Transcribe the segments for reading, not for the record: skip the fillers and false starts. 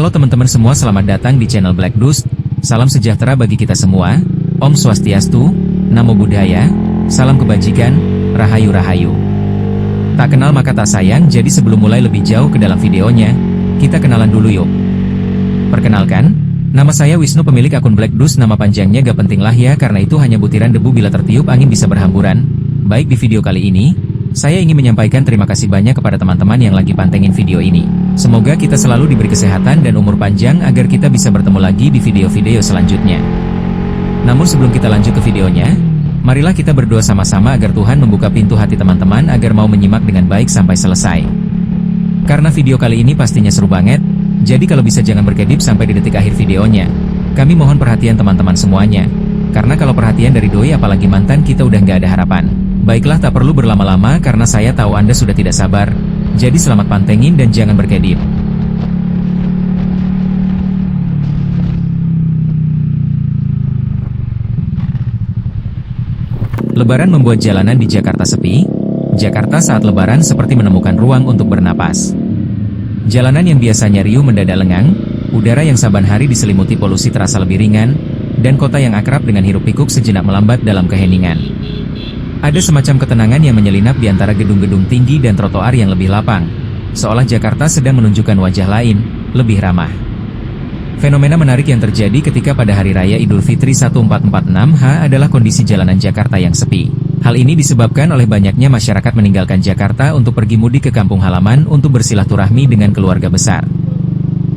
Halo teman-teman semua, selamat datang di channel Black Dust. Salam sejahtera bagi kita semua. Om Swastiastu, Namo Buddhaya, salam kebajikan, Rahayu-Rahayu. Tak kenal maka tak sayang, jadi sebelum mulai lebih jauh ke dalam videonya, kita kenalan dulu yuk. Perkenalkan, nama saya Wisnu, pemilik akun Black Dust. Nama panjangnya gak penting lah ya, karena itu hanya butiran debu bila tertiup angin bisa berhamburan. Baik, di video kali ini, saya ingin menyampaikan terima kasih banyak kepada teman-teman yang lagi pantengin video ini. Semoga kita selalu diberi kesehatan dan umur panjang agar kita bisa bertemu lagi di video-video selanjutnya. Namun sebelum kita lanjut ke videonya, marilah kita berdoa sama-sama agar Tuhan membuka pintu hati teman-teman agar mau menyimak dengan baik sampai selesai. Karena video kali ini pastinya seru banget, jadi kalau bisa jangan berkedip sampai di detik akhir videonya. Kami mohon perhatian teman-teman semuanya, karena kalau perhatian dari doi apalagi mantan kita udah nggak ada harapan. Baiklah, tak perlu berlama-lama karena saya tahu Anda sudah tidak sabar. Jadi selamat pantengin dan jangan berkedip. Lebaran membuat jalanan di Jakarta sepi. Jakarta saat Lebaran seperti menemukan ruang untuk bernapas. Jalanan yang biasanya riuh mendadak lengang, udara yang saban hari diselimuti polusi terasa lebih ringan, dan kota yang akrab dengan hiruk-pikuk sejenak melambat dalam keheningan. Ada semacam ketenangan yang menyelinap di antara gedung-gedung tinggi dan trotoar yang lebih lapang, seolah Jakarta sedang menunjukkan wajah lain, lebih ramah. Fenomena menarik yang terjadi ketika pada Hari Raya Idul Fitri 1446H adalah kondisi jalanan Jakarta yang sepi. Hal ini disebabkan oleh banyaknya masyarakat meninggalkan Jakarta untuk pergi mudik ke kampung halaman untuk bersilaturahmi dengan keluarga besar.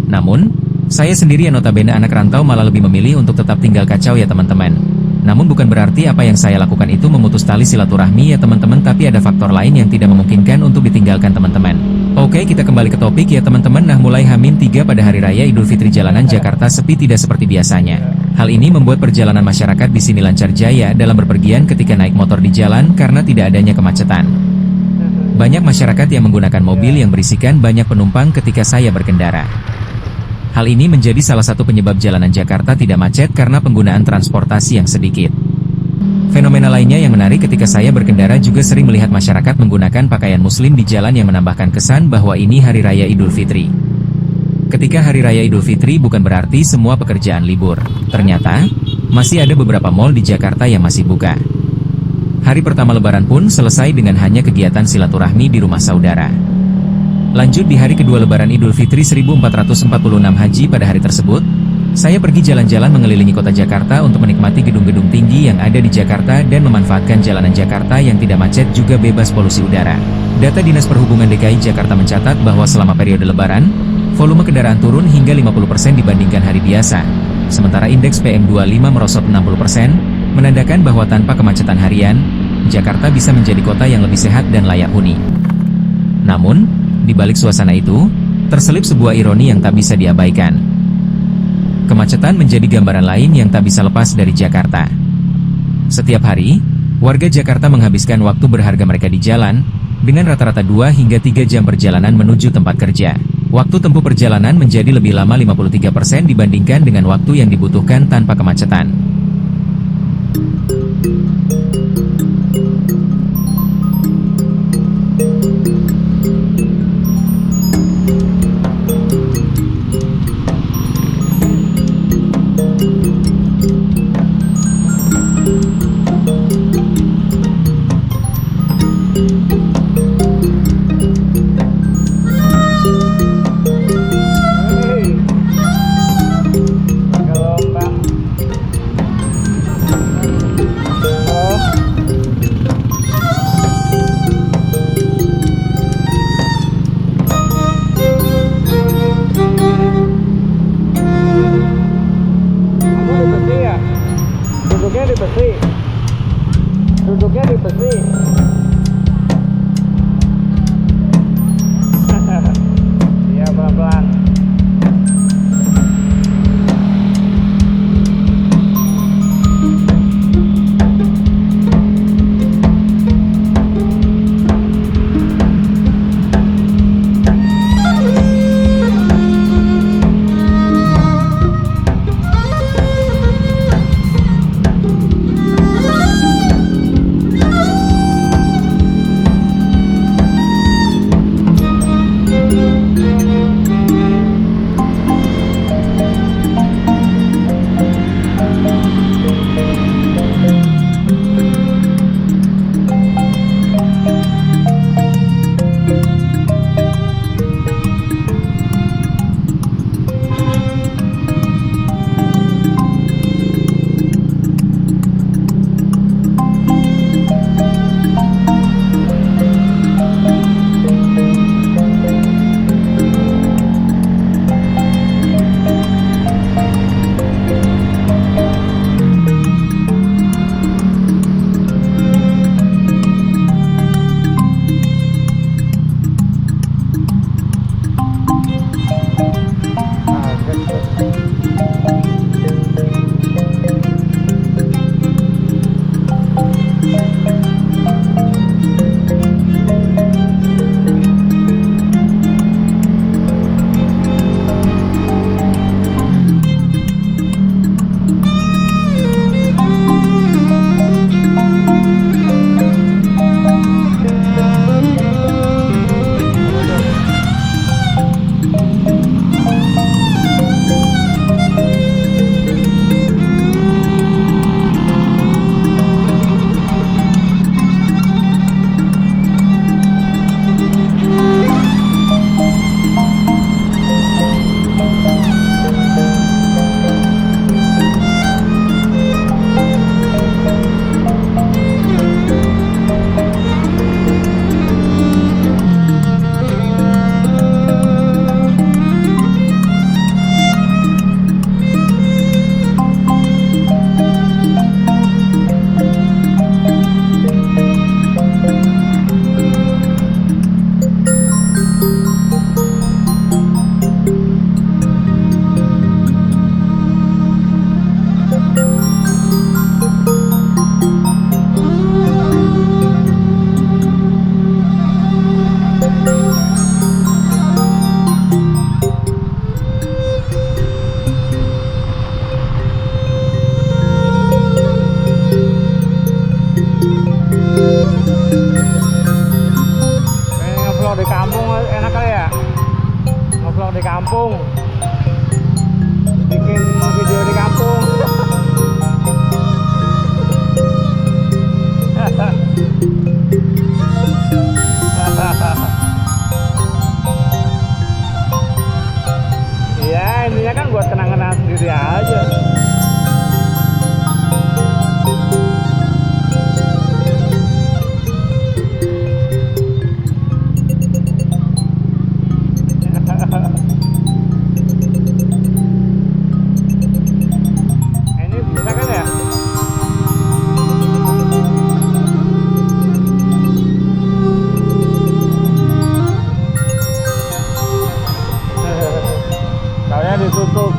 Namun, saya sendiri yang notabene anak rantau malah lebih memilih untuk tetap tinggal kacau ya teman-teman. Namun bukan berarti apa yang saya lakukan itu memutus tali silaturahmi ya teman-teman, tapi ada faktor lain yang tidak memungkinkan untuk ditinggalkan teman-teman. Oke, kita kembali ke topik ya teman-teman. Nah, mulai H-3 pada Hari Raya Idul Fitri jalanan Jakarta sepi tidak seperti biasanya. Hal ini membuat perjalanan masyarakat di sini lancar jaya dalam berpergian ketika naik motor di jalan karena tidak adanya kemacetan. Banyak masyarakat yang menggunakan mobil yang berisikan banyak penumpang ketika saya berkendara. Hal ini menjadi salah satu penyebab jalanan Jakarta tidak macet karena penggunaan transportasi yang sedikit. Fenomena lainnya yang menarik ketika saya berkendara juga sering melihat masyarakat menggunakan pakaian muslim di jalan yang menambahkan kesan bahwa ini Hari Raya Idul Fitri. Ketika Hari Raya Idul Fitri bukan berarti semua pekerjaan libur. Ternyata, masih ada beberapa mal di Jakarta yang masih buka. Hari pertama Lebaran pun selesai dengan hanya kegiatan silaturahmi di rumah saudara. Lanjut di hari kedua Lebaran Idul Fitri 1446 Haji pada hari tersebut, saya pergi jalan-jalan mengelilingi kota Jakarta untuk menikmati gedung-gedung tinggi yang ada di Jakarta dan memanfaatkan jalanan Jakarta yang tidak macet juga bebas polusi udara. Data Dinas Perhubungan DKI Jakarta mencatat bahwa selama periode Lebaran, volume kendaraan turun hingga 50% dibandingkan hari biasa. Sementara indeks PM25 merosot 60%, menandakan bahwa tanpa kemacetan harian, Jakarta bisa menjadi kota yang lebih sehat dan layak huni. Namun, di balik suasana itu, terselip sebuah ironi yang tak bisa diabaikan. Kemacetan menjadi gambaran lain yang tak bisa lepas dari Jakarta. Setiap hari, warga Jakarta menghabiskan waktu berharga mereka di jalan, dengan rata-rata 2 hingga 3 jam perjalanan menuju tempat kerja. Waktu tempuh perjalanan menjadi lebih lama 53% dibandingkan dengan waktu yang dibutuhkan tanpa kemacetan. Duduknya di besi. Iya, pelan-pelan. di kampung enak kali ya, ngevlog di kampung, bikin video di kampung. Iya, intinya kan buat kenang-kenangan sendiri aja. Ini bisa kan ya? Soalnya ditutup.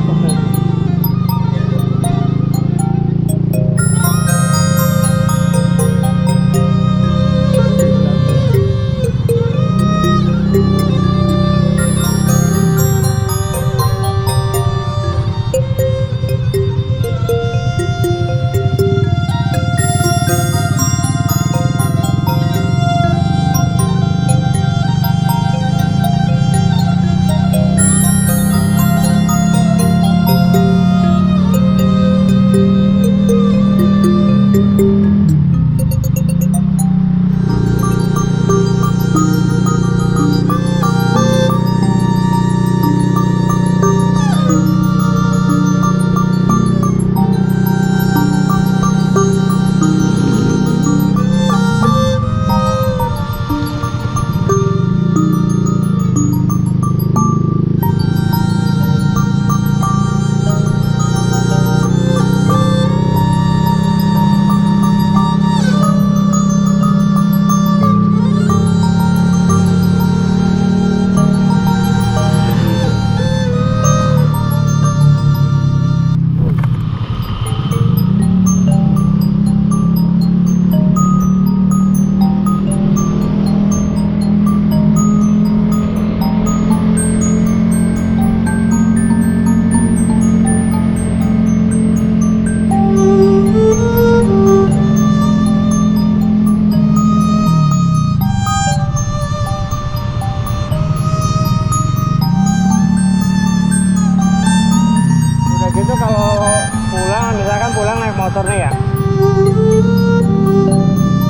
Gitu kalau pulang, misalkan pulang naik motor nih ya,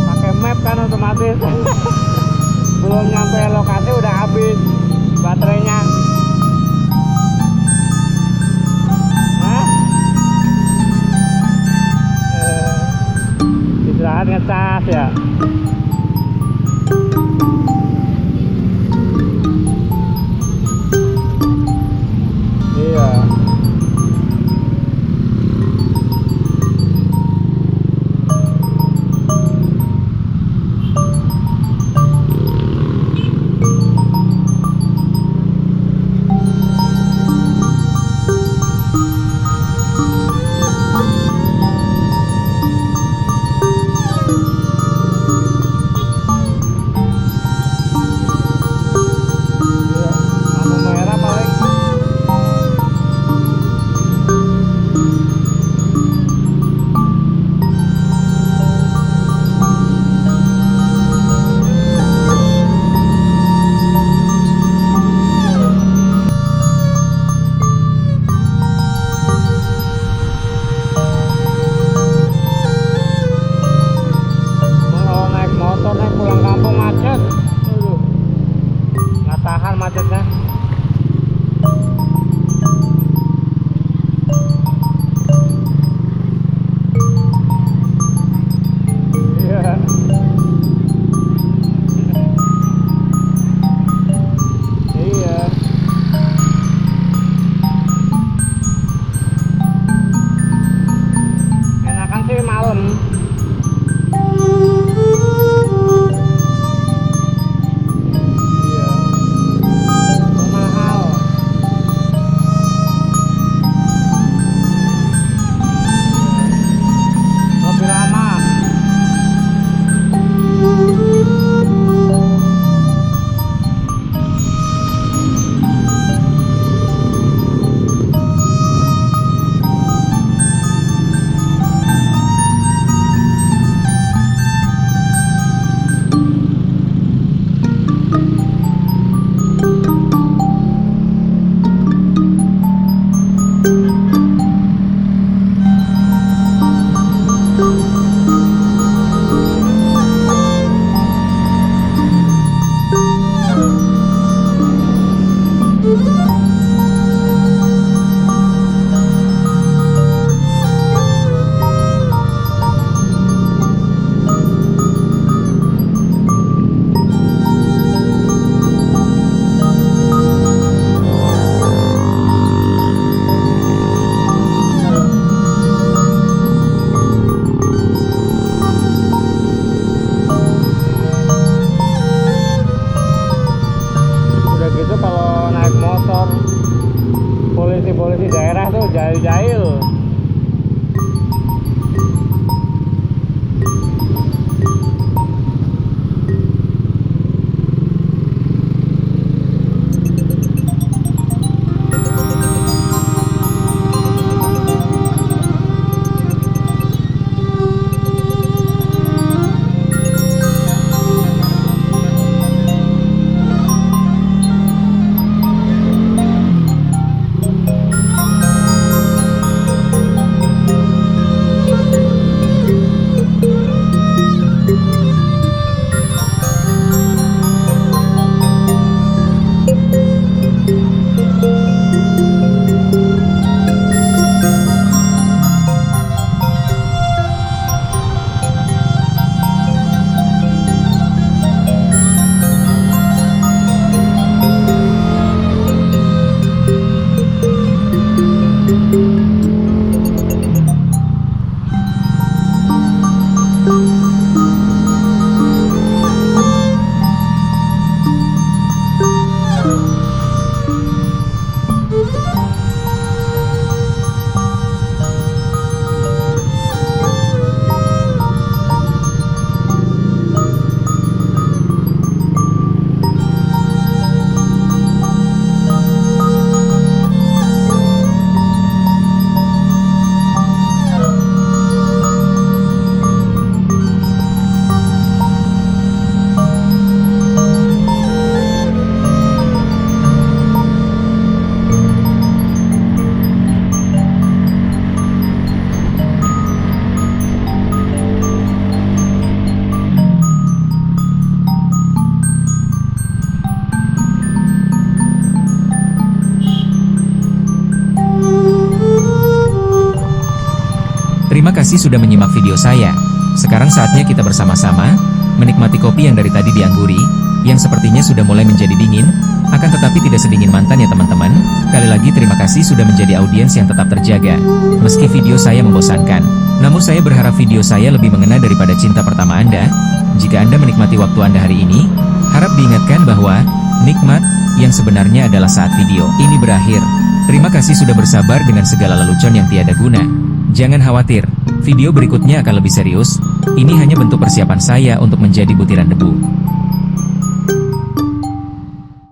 pakai map kan otomatis. Belum nyampe lokasi udah habis baterainya. Hah? Istirahat ngecas ya. Iya. Terima kasih sudah menyimak video saya. Sekarang saatnya kita bersama-sama menikmati kopi yang dari tadi diangguri, yang sepertinya sudah mulai menjadi dingin, akan tetapi tidak sedingin mantan ya teman-teman. Kali lagi terima kasih sudah menjadi audiens yang tetap terjaga, meski video saya membosankan. Namun saya berharap video saya lebih mengena daripada cinta pertama Anda. Jika Anda menikmati waktu Anda hari ini, harap diingatkan bahwa nikmat yang sebenarnya adalah saat video ini berakhir. Terima kasih sudah bersabar dengan segala lelucon yang tiada guna. Jangan khawatir, video berikutnya akan lebih serius. Ini hanya bentuk persiapan saya untuk menjadi butiran debu.